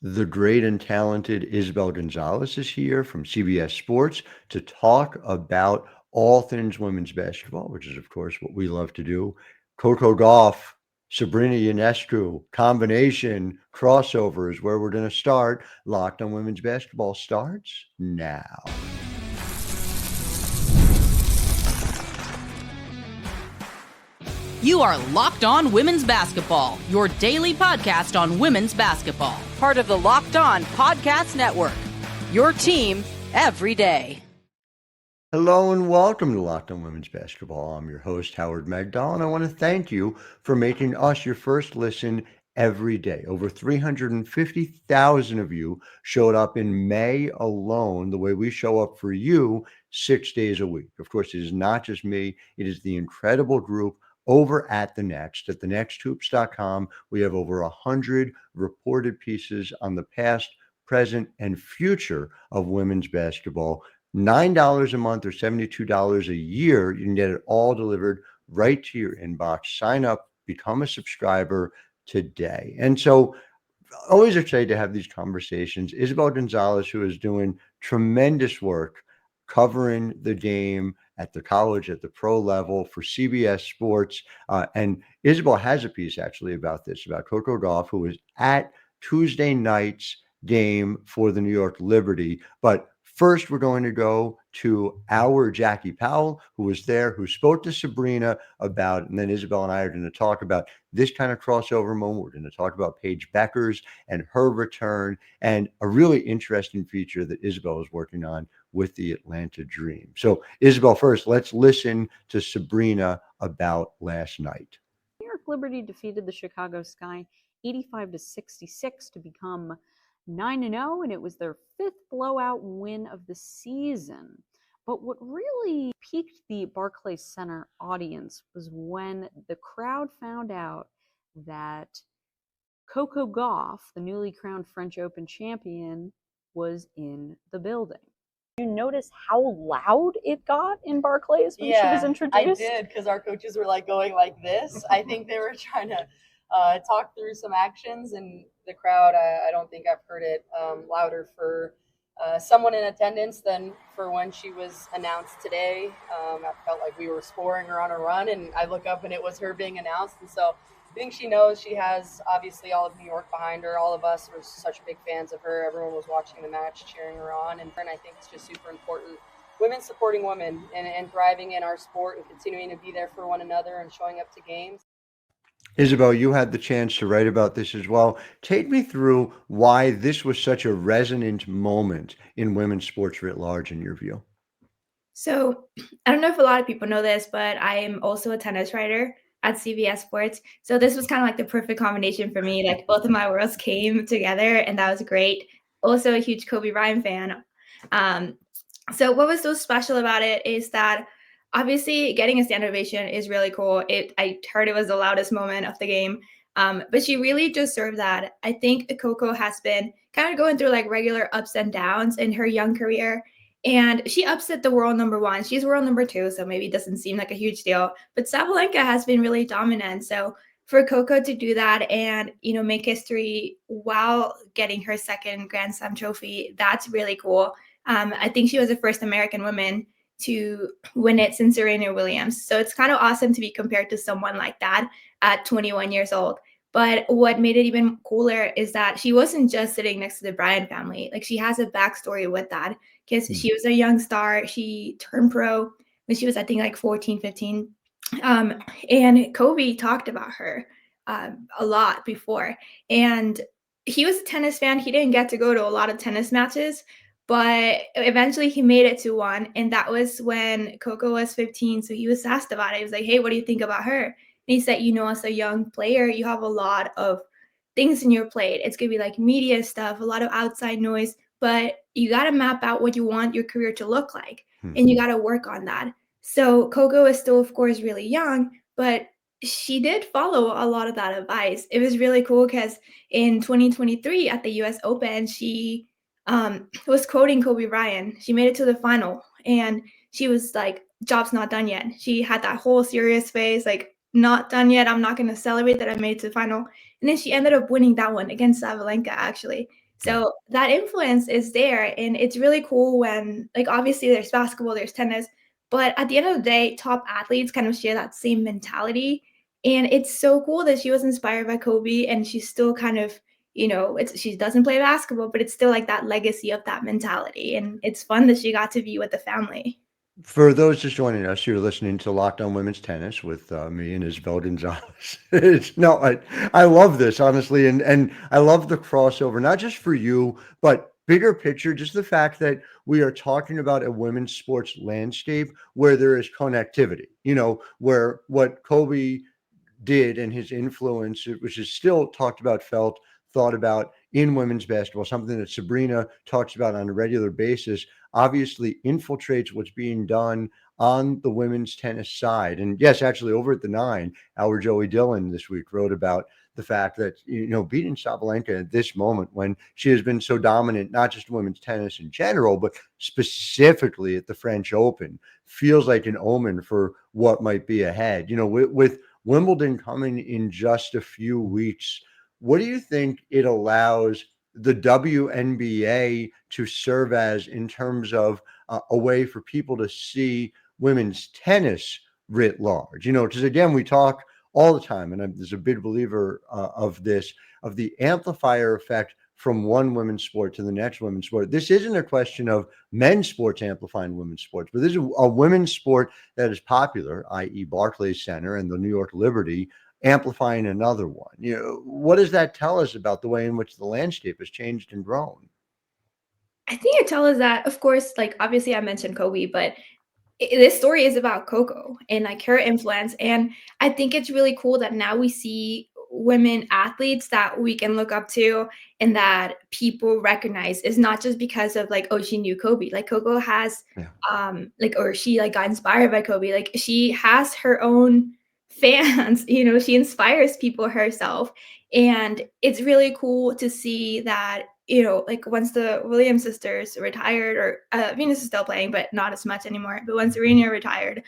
The great and talented Isabel Gonzalez is here from CBS Sports to talk about all things women's basketball, which is, of course, what we love to do. Coco Gauff, Sabrina Ionescu, combination, crossovers, where we're going to start. Locked on Women's Basketball starts now. You are Locked On Women's Basketball, your daily podcast on women's basketball. Part of the Locked On Podcast Network, your team every day. Hello and welcome to Locked On Women's Basketball. I'm your host, Howard Megdal, and I want to thank you for making us your first listen every day. Over 350,000 of you showed up in May alone, the way we show up for you 6 days a week. Of course, it is not just me, it is the incredible group over at The Next, at thenexthoops.com. We have over 100 reported pieces on the past, present, and future of women's basketball. $9 a month or $72 a year. You can get it all delivered right to your inbox. Sign up, become a subscriber today. And so, always excited to have these conversations. Isabel Gonzalez, who is doing tremendous work covering the game at the college, at the pro level for CBS Sports. And Isabel has a piece actually about this, about Coco Gauff, who was at Tuesday night's game for the New York Liberty. But first, we're going to go to our Jackie Powell, who was there, who spoke to Sabrina about it. And then Isabel and I are going to talk about this kind of crossover moment. We're going to talk about Paige Bueckers and her return, and a really interesting feature that Isabel is working on with the Atlanta Dream. So, Isabel, first, let's listen to Sabrina about last night. New York Liberty defeated the Chicago Sky 85-66 to become 9-0, and it was their fifth blowout win of the season. But what really piqued the Barclays Center audience was when the crowd found out that Coco Gauff, the newly crowned French Open champion, was in the building. You notice how loud it got in Barclays when she was introduced? I did, because our coaches were like going like this. I think they were trying to talk through some actions, and the crowd, I don't think I've heard it louder for someone in attendance than for when she was announced today. I felt like we were scoring her on a run, and I look up and it was her being announced. And so I think she knows she has obviously all of New York behind her. All of us were such big fans of her. Everyone was watching the match, cheering her on. And I think it's just super important. Women supporting women and thriving in our sport and continuing to be there for one another and showing up to games. Isabel, you had the chance to write about this as well. Take me through why this was such a resonant moment in women's sports writ large, in your view. So I don't know if a lot of people know this, but I am also a tennis writer at CBS Sports. So this was kind of like the perfect combination for me. Like both of my worlds came together, and that was great. Also a huge Kobe Bryant fan. So what was so special about it is that obviously getting a standing ovation is really cool. I heard it was the loudest moment of the game. But she really deserved that. I think Coco has been kind of going through like regular ups and downs in her young career. And she upset the world number one. She's world number two, so maybe it doesn't seem like a huge deal. But Sabalenka has been really dominant. So for Coco to do that and, make history while getting her second Grand Slam trophy, that's really cool. I think she was the first American woman to win it since Serena Williams. So it's kind of awesome to be compared to someone like that at 21 years old. But what made it even cooler is that she wasn't just sitting next to the Bryant family. Like she has a backstory with that because she was a young star. She turned pro when she was, I think, like 14, 15. And Kobe talked about her a lot before. And he was a tennis fan. He didn't get to go to a lot of tennis matches, but eventually he made it to one. And that was when Coco was 15. So he was asked about it. He was like, hey, what do you think about her? And he said, as a young player, you have a lot of things in your plate. It's going to be like media stuff, a lot of outside noise, but you got to map out what you want your career to look like. And you got to work on that. So Coco is still, of course, really young, but she did follow a lot of that advice. It was really cool because in 2023 at the US Open, she was quoting Kobe Bryant. She made it to the final and she was like, job's not done yet. She had that whole serious face, like, not done yet. I'm not going to celebrate that I made it to the final. And then she ended up winning that one against Sabalenka, actually. So that influence is there, and it's really cool when, like, obviously there's basketball, there's tennis, but at the end of the day, top athletes kind of share that same mentality. And it's so cool that she was inspired by Kobe and she's still kind of, she doesn't play basketball, but it's still like that legacy of that mentality. And it's fun that she got to be with the family. For those just joining us, you're listening to Locked On Women's Tennis with me and Isabel Gonzalez. I love this honestly, and I love the crossover, not just for you, but bigger picture, just the fact that we are talking about a women's sports landscape where there is connectivity. Where what Kobe did and his influence, which is still talked about, felt, thought about in women's basketball, something that Sabrina talks about on a regular basis, obviously infiltrates what's being done on the women's tennis side. And yes, actually, over at the Nine, our Joey Dillon this week wrote about the fact that, beating Sabalenka at this moment when she has been so dominant, not just women's tennis in general, but specifically at the French Open, feels like an omen for what might be ahead. With Wimbledon coming in just a few weeks, what do you think it allows the WNBA to serve as in terms of a way for people to see women's tennis writ large? Because again, we talk all the time, and there's a big believer of this, of the amplifier effect from one women's sport to the next women's sport. This isn't a question of men's sports amplifying women's sports, but this is a women's sport that is popular, i.e. Barclays Center and the New York Liberty, amplifying another one. What does that tell us about the way in which the landscape has changed and grown? I think it tells us that, of course, like obviously I mentioned Kobe, but this story is about Coco and like her influence. And I think it's really cool that now we see women athletes that we can look up to and that people recognize is not just because of like, oh, she knew Kobe. Like Coco has or she like got inspired by Kobe. Like she has her own fans, she inspires people herself. And it's really cool to see that, like once the Williams sisters retired, or Venus is still playing, but not as much anymore. But once Serena retired,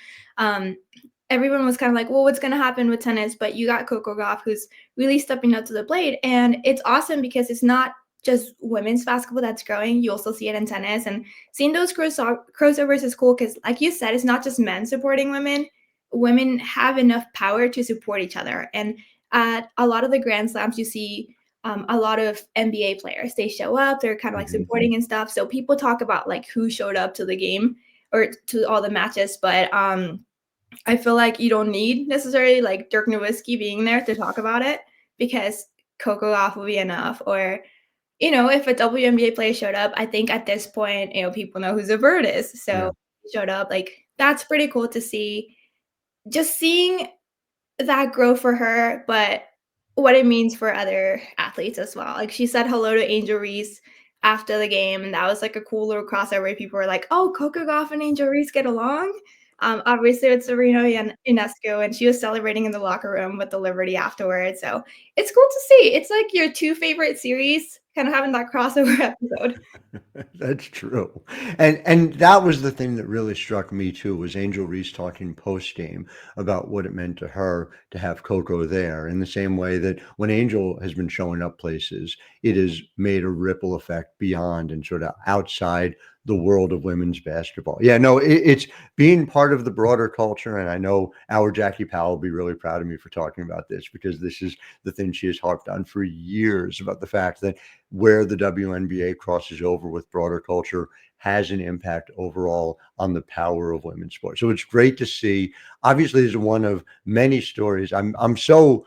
everyone was kind of like, well, what's going to happen with tennis? But you got Coco Gauff, who's really stepping up to the plate. And it's awesome because it's not just women's basketball that's growing. You also see it in tennis. And seeing those crossovers is cool because, like you said, it's not just men supporting women. Women have enough power to support each other. And at a lot of the Grand Slams, you see a lot of NBA players. They show up, they're kind of like supporting and stuff. So people talk about like who showed up to the game or to all the matches. But I feel like you don't need necessarily like Dirk Nowitzki being there to talk about it because Coco Gauff will be enough. Or, if a WNBA player showed up, I think at this point, people know who Zabert is. So showed up, like that's pretty cool to see. Just seeing that grow for her, but what it means for other athletes as well. Like she said hello to Angel Reese after the game, and that was like a cool little crossover. People were like, "Oh, Coco Gauff and Angel Reese get along." Obviously, it's Sabrina Ionescu, and she was celebrating in the locker room with the Liberty afterwards. So it's cool to see. It's like your two favorite series kind of having that crossover episode. That's true. And that was the thing that really struck me too, was Angel Reese talking post game about what it meant to her to have Coco there, in the same way that when Angel has been showing up places, it has made a ripple effect beyond and sort of outside the world of women's basketball. Yeah, no, it's being part of the broader culture. And I know our Jackie Powell will be really proud of me for talking about this, because this is the thing she has harped on for years, about the fact that where the WNBA crosses over with broader culture has an impact overall on the power of women's sports. So it's great to see. Obviously, this is one of many stories. I'm so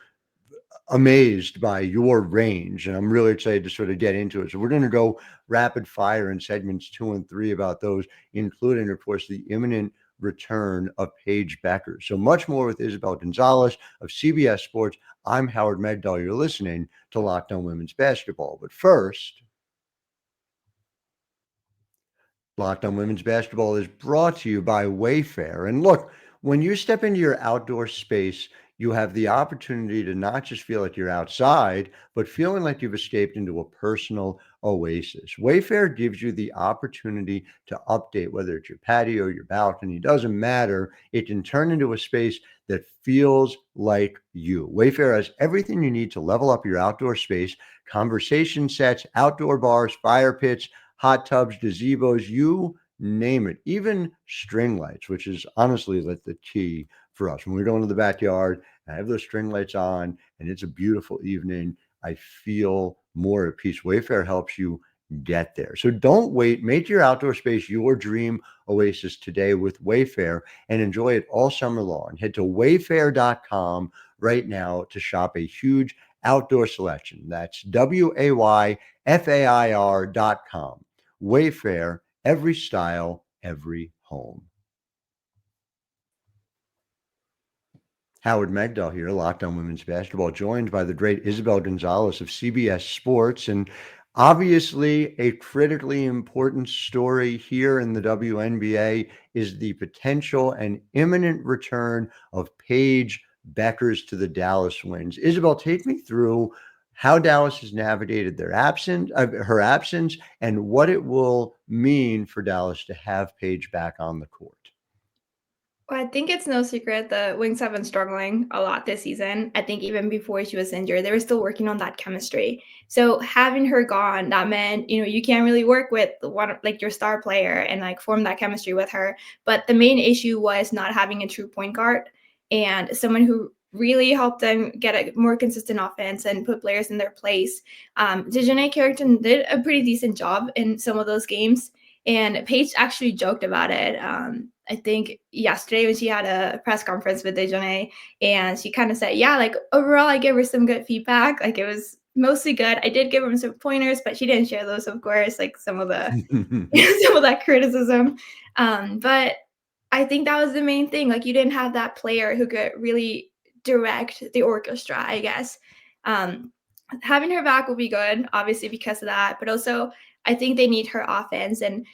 amazed by your range, and I'm really excited to sort of get into it. So we're going to go rapid fire in segments 2 and 3 about those, including, of course, the imminent return of Paige Bueckers. So much more with Isabel Gonzalez of CBS Sports. I'm Howard Megdal. You're listening to Locked On Women's Basketball. But first, Locked On Women's Basketball is brought to you by Wayfair. And look, when you step into your outdoor space, you have the opportunity to not just feel like you're outside, but feeling like you've escaped into a personal oasis. Wayfair gives you the opportunity to update, whether it's your patio, your balcony, doesn't matter. It can turn into a space that feels like you. Wayfair has everything you need to level up your outdoor space: conversation sets, outdoor bars, fire pits, hot tubs, gazebos, you name it, even string lights, which is honestly like the key for us. When we go into the backyard, I have those string lights on and it's a beautiful evening, I feel more at peace. Wayfair helps you get there. So don't wait. Make your outdoor space your dream oasis today with Wayfair and enjoy it all summer long. Head to wayfair.com right now to shop a huge outdoor selection. That's WAYFAIR.com. Wayfair, every style, every home. Howard Megdal here, Locked On Women's Basketball, joined by the great Isabel Gonzalez of CBS Sports. And obviously, a critically important story here in the WNBA is the potential and imminent return of Paige Bueckers to the Dallas Wings. Isabel, take me through how Dallas has navigated her absence, and what it will mean for Dallas to have Paige back on the court. Well, I think it's no secret the Wings have been struggling a lot this season. I think even before she was injured, they were still working on that chemistry. So having her gone, that meant, you can't really work with one like your star player and like form that chemistry with her. But the main issue was not having a true point guard and someone who really helped them get a more consistent offense and put players in their place. Dejanay Carrington did a pretty decent job in some of those games. And Paige actually joked about it. I think yesterday when she had a press conference with Dejanay, and she kind of said, yeah, like overall, I gave her some good feedback. Like it was mostly good. I did give her some pointers, but she didn't share those, of course, like some of the some of that criticism. But I think that was the main thing. Like you didn't have that player who could really direct the orchestra, I guess. Having her back will be good, obviously, because of that. But also, I think they need her offense. And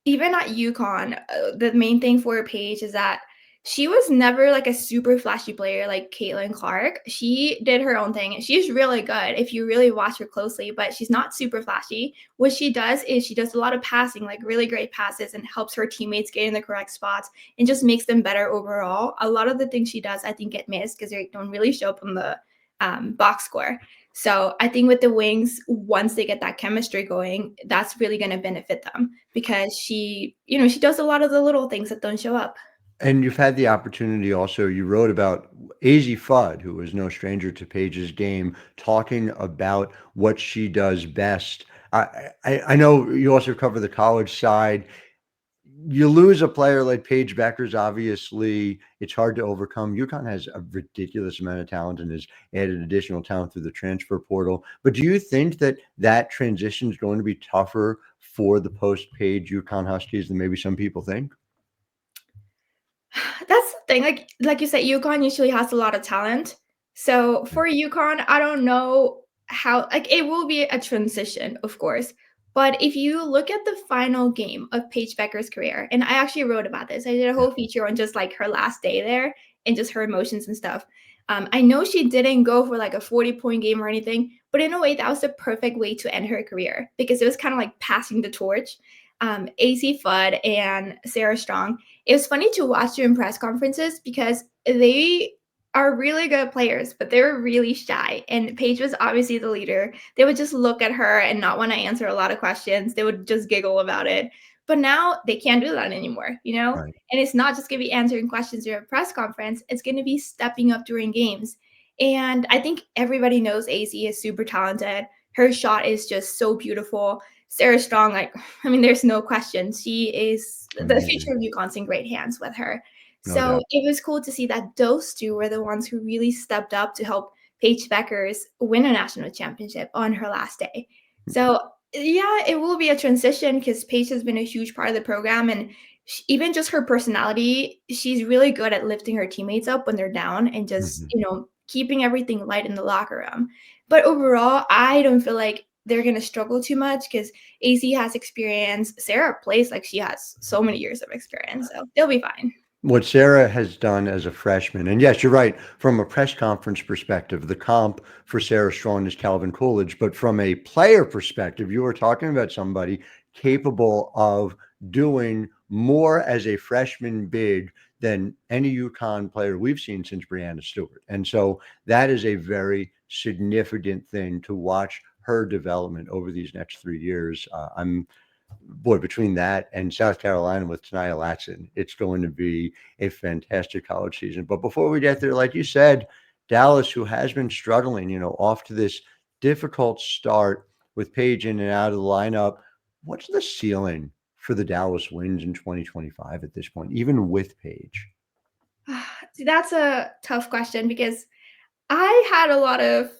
even at UConn, the main thing for Paige is that she was never like a super flashy player like Caitlin Clark. She did her own thing. She's really good if you really watch her closely, but she's not super flashy. What she does is she does a lot of passing, like really great passes, and helps her teammates get in the correct spots and just makes them better overall. A lot of the things she does, I think, get missed because they don't really show up on the box score. So I think with the Wings, once they get that chemistry going, that's really going to benefit them because she does a lot of the little things that don't show up. And you've had the opportunity also, you wrote about Azzi Fudd, who is no stranger to Paige's game, talking about what she does best. I know you also cover the college side. You lose a player like Paige Bueckers, obviously, it's hard to overcome. UConn has a ridiculous amount of talent and has added additional talent through the transfer portal. But do you think that that transition is going to be tougher for the post-Paige UConn Huskies than maybe some people think? That's the thing. Like you said, UConn usually has a lot of talent. So for UConn, I don't know how, like it will be a transition, of course. But if you look at the final game of Paige Bueckers' career, and I actually wrote about this, I did a whole feature on just like her last day there and just her emotions and stuff. I know she didn't go for like a 40-point game or anything, but in a way, that was the perfect way to end her career because it was kind of like passing the torch. Azzi Fudd and Sarah Strong, it was funny to watch them in press conferences because they are really good players, but they were really shy. And Paige was obviously the leader. They would just look at her and not want to answer a lot of questions. They would just giggle about it. But now they can't do that anymore, Right. And it's not just going to be answering questions during a press conference. It's going to be stepping up during games. And I think everybody knows Azzi is super talented. Her shot is just so beautiful. Sarah Strong, there's no question. She is the future of UConn's in great hands with her. No So doubt. it was cool to see that those two were the ones who really stepped up to help Paige Bueckers win a national championship on her last day. So yeah, it will be a transition because Paige has been a huge part of the program, and even just her personality, she's really good at lifting her teammates up when they're down and just keeping everything light in the locker room. But overall, I don't feel like they're going to struggle too much because Azzi has experience. Sarah plays like she has so many years of experience, so they'll be fine. what Sarah has done as a freshman, and yes, you're right, from a press conference perspective, the comp for Sarah Strong is Calvin Coolidge, but from a player perspective, you were talking about somebody capable of doing more as a freshman big than any UConn player we've seen since Brianna Stewart. And so that is a very significant thing to watch her development over these next 3 years. Between that and South Carolina with Tania Latson, it's going to be a fantastic college season. But before we get there, like you said, Dallas, who has been struggling, off to this difficult start with Paige in and out of the lineup, what's the ceiling for the Dallas Wings in 2025 at this point, even with Paige? See, that's a tough question because I had a lot of,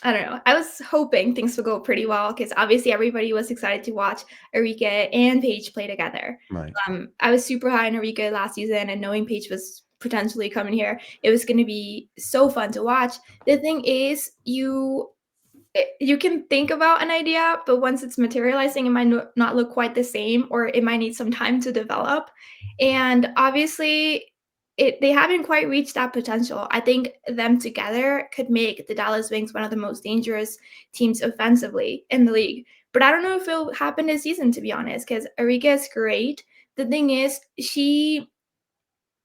I don't know, I was hoping things would go pretty well because obviously everybody was excited to watch Arika and Paige play together. Right. I was super high on Arika last season, and knowing Paige was potentially coming here, it was going to be so fun to watch. The thing is, you can think about an idea, but once it's materializing, it might not look quite the same, or it might need some time to develop. And obviously, they haven't quite reached that potential. I think them together could make the Dallas Wings one of the most dangerous teams offensively in the league. But I don't know if it'll happen this season, to be honest, because Arika is great. The thing is, she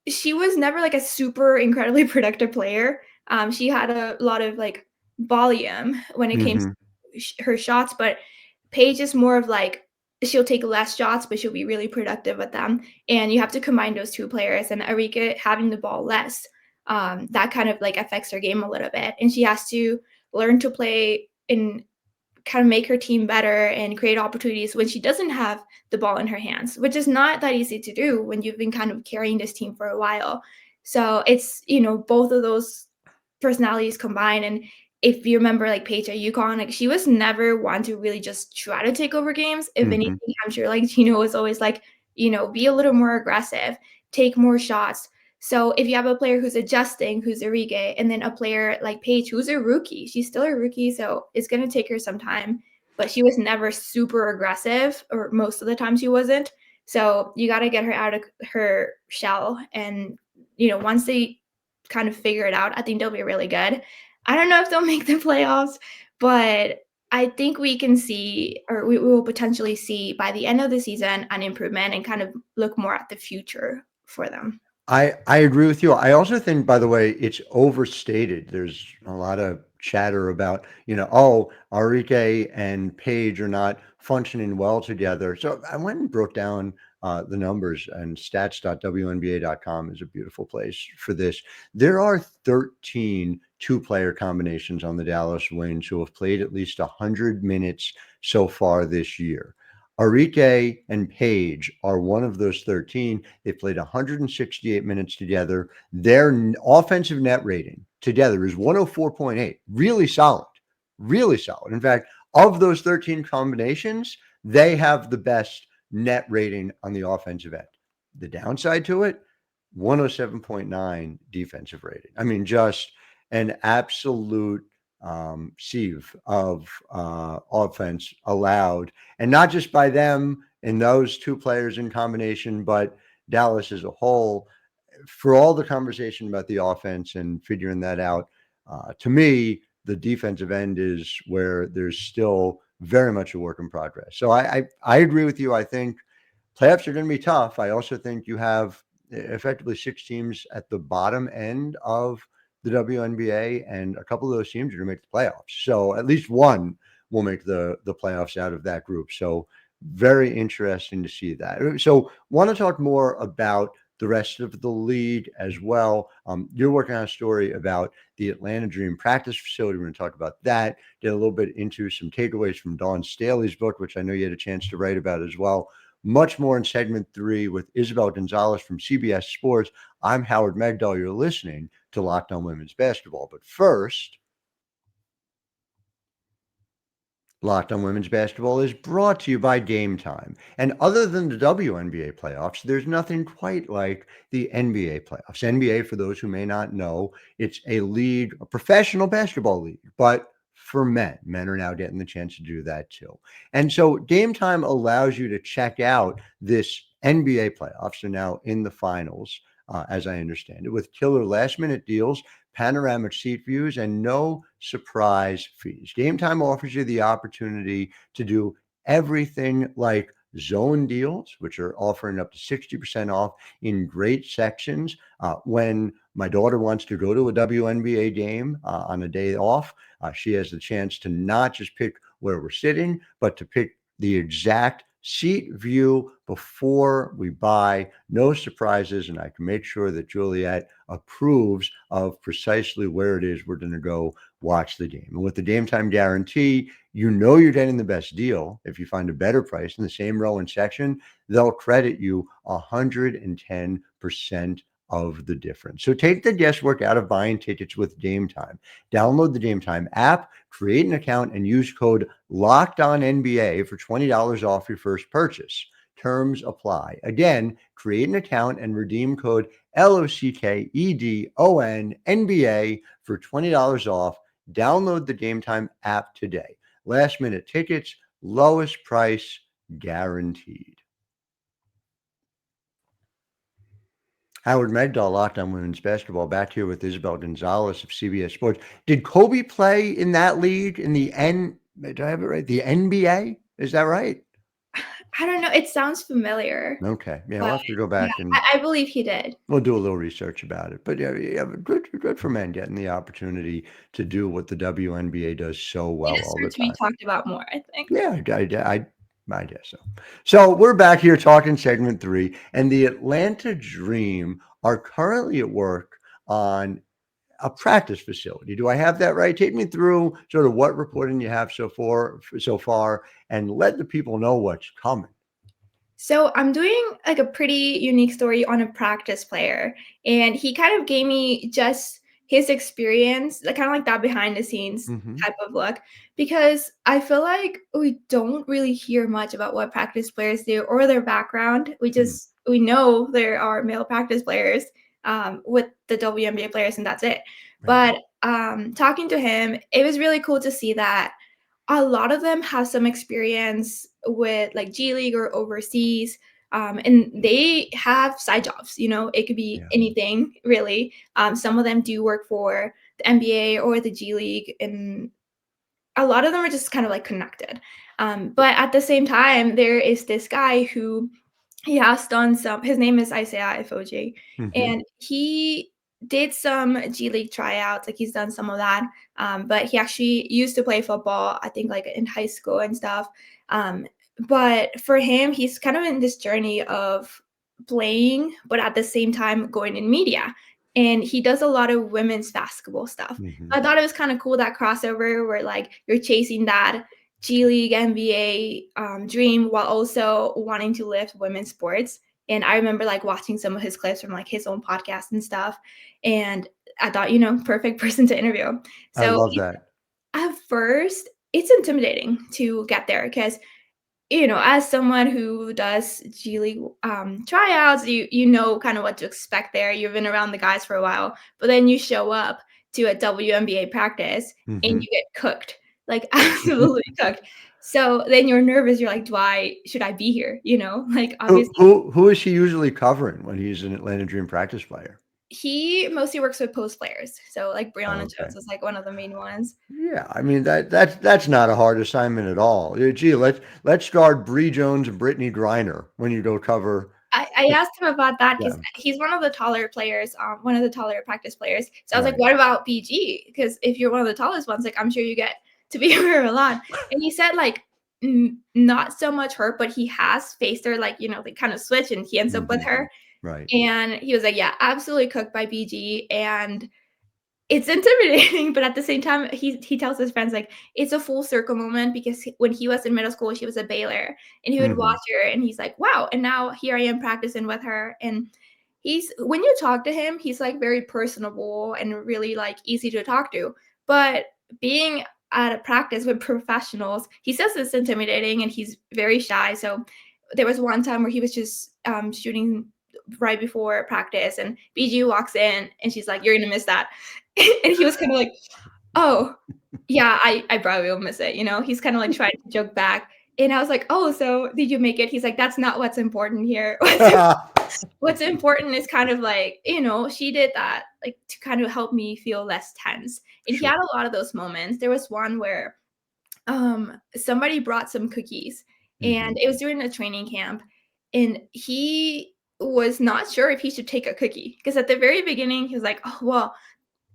was never like a super incredibly productive player. She had a lot of like volume when it came to her shots, but Paige is more of like she'll take less shots, but she'll be really productive with them. And you have to combine those two players. And Arika having the ball less, that kind of like affects her game a little bit. And she has to learn to play in kind of make her team better and create opportunities when she doesn't have the ball in her hands, which is not that easy to do when you've been kind of carrying this team for a while. So it's, both of those personalities combined. And if you remember like Paige at UConn, like she was never one to really just try to take over games. If anything, I'm sure like Gino was always like, be a little more aggressive, take more shots. So if you have a player who's adjusting, who's Arike, and then a player like Paige, who's a rookie, she's still a rookie, so it's going to take her some time, but she was never super aggressive, or most of the time she wasn't. So you got to get her out of her shell. And, once they kind of figure it out, I think they'll be really good. I don't know if they'll make the playoffs, but I think we can see, or we will potentially see by the end of the season, an improvement and kind of look more at the future for them. I agree with you. I also think, by the way, it's overstated. There's a lot of chatter about, Arike and Paige are not functioning well together. So I went and broke down the numbers, and stats.wnba.com is a beautiful place for this. There are 13 two-player combinations on the Dallas Wings who have played at least 100 minutes so far this year. Arike and Paige are one of those 13. They played 168 minutes together. Their offensive net rating together is 104.8. Really solid. Really solid. In fact, of those 13 combinations, they have the best net rating on the offensive end. The downside to it, 107.9 defensive rating. I mean, just an absolute sieve of offense allowed, and not just by them and those two players in combination, but Dallas as a whole. For all the conversation about the offense and figuring that out, to me, the defensive end is where there's still very much a work in progress. So I agree with you. I think playoffs are going to be tough. I also think you have effectively 6 teams at the bottom end of the WNBA, and a couple of those teams are going to make the playoffs. So at least one will make the playoffs out of that group. So very interesting to see that. So want to talk more about the rest of the league as well. You're working on a story about the Atlanta Dream practice facility. We're going to talk about that, get a little bit into some takeaways from Dawn Staley's book, which I know you had a chance to write about as well. Much more in segment 3 with Isabel Gonzalez from CBS Sports. I'm Howard Megdal. You're listening to Locked On Women's Basketball. But first, Locked On Women's Basketball is brought to you by Game Time. And other than the WNBA playoffs, there's nothing quite like the NBA playoffs. NBA, for those who may not know, it's a league, a professional basketball league, but for men. Men are now getting the chance to do that too. And so Game Time allows you to check out this NBA playoffs are now in the finals, as I understand it, with killer last-minute deals, panoramic seat views, and no surprise fees. Game Time offers you the opportunity to do everything like zone deals, which are offering up to 60% off in great sections. When my daughter wants to go to a WNBA game on a day off, she has the chance to not just pick where we're sitting, but to pick the exact seat view before we buy. No surprises, and I can make sure that Juliet approves of precisely where it is we're going to go watch the game. And with the Game Time guarantee, you know you're getting the best deal. If you find a better price in the same row and section, they'll credit you 110% of the difference. So take the guesswork out of buying tickets with Game Time. Download the Game Time app, create an account, and use code LOCKEDONNBA for $20 off your first purchase. Terms apply. Again, create an account and redeem code LOCKEDONNBA for $20 off. Download the Game Time app today. Last minute tickets, lowest price guaranteed. Howard Megdal, Locked On Women's Basketball, back here with Isabel Gonzalez of CBS Sports. Did Kobe play in that league in the did I have it right? The NBA? Is that right? I don't know. It sounds familiar. Okay. Yeah, we'll have to go back and I believe he did. we'll do a little research about it. But yeah, good for men getting the opportunity to do what the WNBA does so well It all the deserves to be time. talked about more, I think. Yeah, I guess so. So we're back here talking segment 3, and the Atlanta Dream are currently at work on a practice facility. Do I have that right? Take me through sort of what reporting you have so far, and let the people know what's coming. So I'm doing like a pretty unique story on a practice player, and he kind of gave me just his experience, like kind of like that behind the scenes type of look, because I feel like we don't really hear much about what practice players do or their background. We know there are male practice players with the WNBA players, and that's it. Right. But talking to him, it was really cool to see that a lot of them have some experience with like G League or overseas. And they have side jobs, it could be anything really. Some of them do work for the NBA or the G League, and a lot of them are just kind of like connected. But at the same time, there is this guy who he has done his name is Isaiah Ifoji, and he did some G League tryouts, like he's done some of that. But he actually used to play football, I think like in high school and stuff. But for him, he's kind of in this journey of playing, but at the same time going in media. And he does a lot of women's basketball stuff. I thought it was kind of cool, that crossover where like you're chasing that G League, NBA dream while also wanting to lift women's sports. And I remember like watching some of his clips from like his own podcast and stuff. And I thought, perfect person to interview. So I love that. At first, it's intimidating to get there because, as someone who does G League tryouts, you know kind of what to expect there. You've been around the guys for a while, but then you show up to a WNBA practice and you get cooked, like absolutely cooked. So then you're nervous. You're like, should I be here? Like obviously. Who is he usually covering when he's an Atlanta Dream practice player? He mostly works with post players. So like Brianna Jones is like one of the main ones. Yeah, I mean that's not a hard assignment at all. Gee, let's start Bree Jones and Brittany Griner when you go cover. I asked him about that because he's one of the taller players, one of the taller practice players. So I was like, what about BG? Because if you're one of the tallest ones, like I'm sure you get to be here a lot. And he said like not so much her, but he has faced her, like, they kind of switch and he ends up with her. Right. And he was like, yeah, absolutely cooked by BG. And it's intimidating, but at the same time, he tells his friends, like, it's a full circle moment because when he was in middle school, she was a Baylor, and he would watch her, and he's like, wow, and now here I am practicing with her. And when you talk to him, he's, like, very personable and really, like, easy to talk to. But being at a practice with professionals, he says it's intimidating, and he's very shy. So there was one time where he was just shooting right before practice, and BG walks in and she's like, you're gonna miss that. And he was kind of like, oh yeah, I probably will miss it. He's kind of like trying to joke back. And I was like, oh, so did you make it? He's like, that's not what's important here. What's important is kind of like, she did that like to kind of help me feel less tense. And he Sure. had a lot of those moments. There was one where somebody brought some cookies and it was during a training camp, and he was not sure if he should take a cookie because at the very beginning he was like, oh well,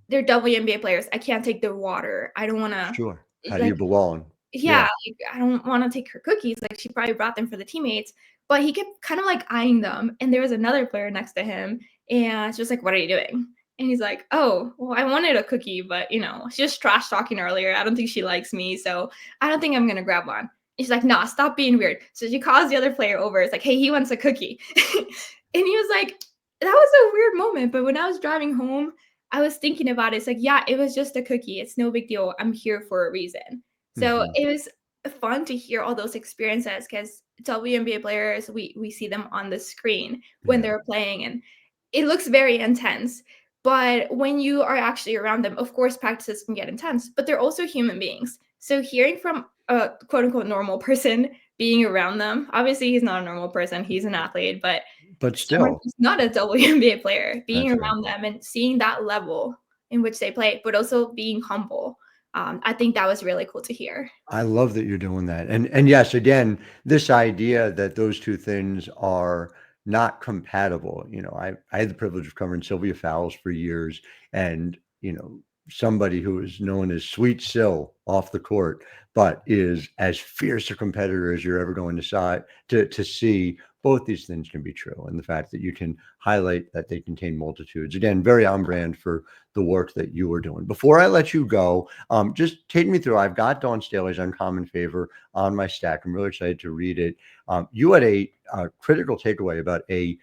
they're WNBA players, I can't take their water, I don't want to, Sure. How do like, you belong? yeah, Yeah. like, I don't want to take her cookies, like she probably brought them for the teammates. But he kept kind of like eyeing them, and there was another player next to him, and she was like, what are you doing? And he's like, oh, well, I wanted a cookie, but she was trash talking earlier, I don't think she likes me, so I don't think I'm gonna grab one. And she's like, nah, stop being weird. So she calls the other player over, it's like, hey, he wants a cookie. And he was like, that was a weird moment, but when I was driving home, I was thinking about it. It's like, yeah, it was just a cookie, it's no big deal, I'm here for a reason. So Mhm. it was fun to hear all those experiences because WNBA players, we see them on the screen when Yeah. they're playing, and it looks very intense. But when you are actually around them, of course, practices can get intense, but they're also human beings. So hearing from a quote unquote normal person being around them, obviously he's not a normal person, he's an athlete, but But someone still, who's not a WNBA player, being that's right. around them and seeing that level in which they play, but also being humble. I think that was really cool to hear. I love that you're doing that. And yes, again, this idea that those two things are not compatible. I had the privilege of covering Sylvia Fowles for years, and somebody who is known as Sweet Sill off the court, but is as fierce a competitor as you're ever going to see. Both these things can be true, and the fact that you can highlight that they contain multitudes, again, very on brand for the work that you are doing. Before I let you go, just take me through. I've got Dawn Staley's Uncommon Favor on my stack. I'm really excited to read it. You had a critical takeaway about a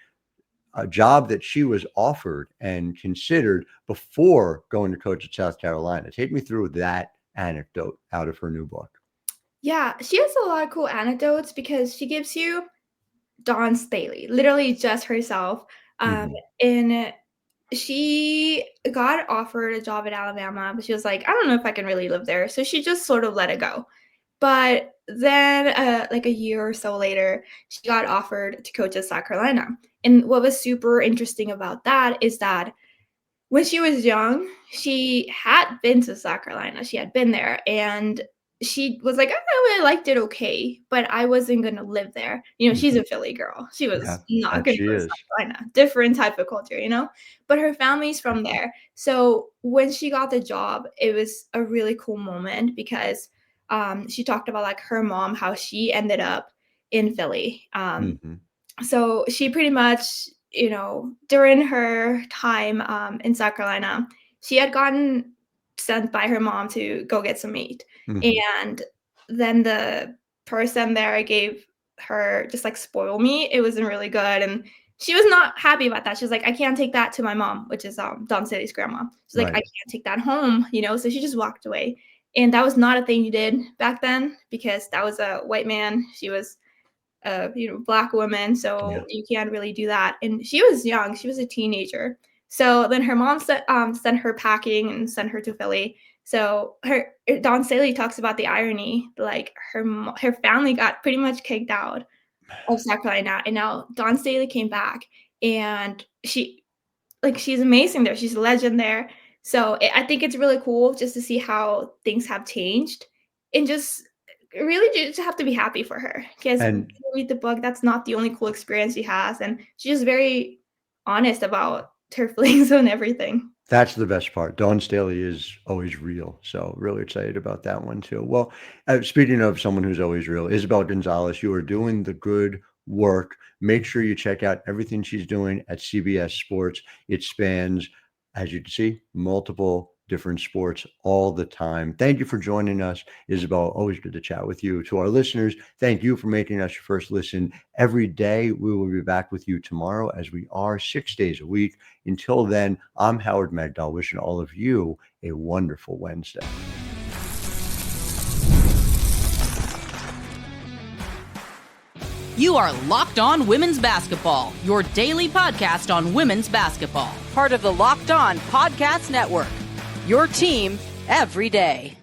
job that she was offered and considered before going to coach at South Carolina. Take me through that anecdote out of her new book. Yeah, she has a lot of cool anecdotes because she gives you Dawn Staley, literally just herself. Mhm. And she got offered a job at Alabama, but she was like, I don't know if I can really live there. So she just sort of let it go. But then, like a year or so later, she got offered to coach at South Carolina. And what was super interesting about that is that when she was young, she had been to South Carolina. She had been there, and she was like, I liked it okay, but I wasn't gonna live there. She's Mhm. a Philly girl. She Yeah, was not that gonna she go to is. South Carolina. Different type of culture. But her family's from there. So when she got the job, it was a really cool moment because she talked about like her mom, how she ended up in Philly. Mhm. So she pretty much, during her time in South Carolina, she had gotten sent by her mom to go get some meat. Mhm. And then the person there gave her just like spoil meat. It wasn't really good. And she was not happy about that. She was like, I can't take that to my mom, which is Dawn City's grandma. She's like, I Right. can't take that home. So she just walked away. And that was not a thing you did back then because that was a white man. She was Black woman, so Yeah. you can't really do that. And she was young; she was a teenager. So then her mom sent her packing and sent her to Philly. So Dawn Staley talks about the irony, like her family got pretty much kicked out of South Carolina, and now Dawn Staley came back, and she's amazing there. She's a legend there. So I think it's really cool just to see how things have changed, and just really just have to be happy for her because when And you read the book, that's not the only cool experience she has, and she's just very honest about her feelings and everything. that's the best part. Dawn Staley is always real. So really excited about that one too. Well, speaking of someone who's always real, Isabel Gonzalez, you are doing the good work. Make sure you check out everything she's doing at CBS Sports. It spans, as you can see, multiple different sports all the time. Thank you for joining us, Isabel. Always good to chat with you. To our listeners, thank you for making us your first listen every day. We will be back with you tomorrow, as we are 6 days a week. Until then, I'm Howard Megdal, wishing all of you a wonderful Wednesday. You are Locked On Women's Basketball, your daily podcast on women's basketball. Part of the Locked On Podcast Network. Your team every day.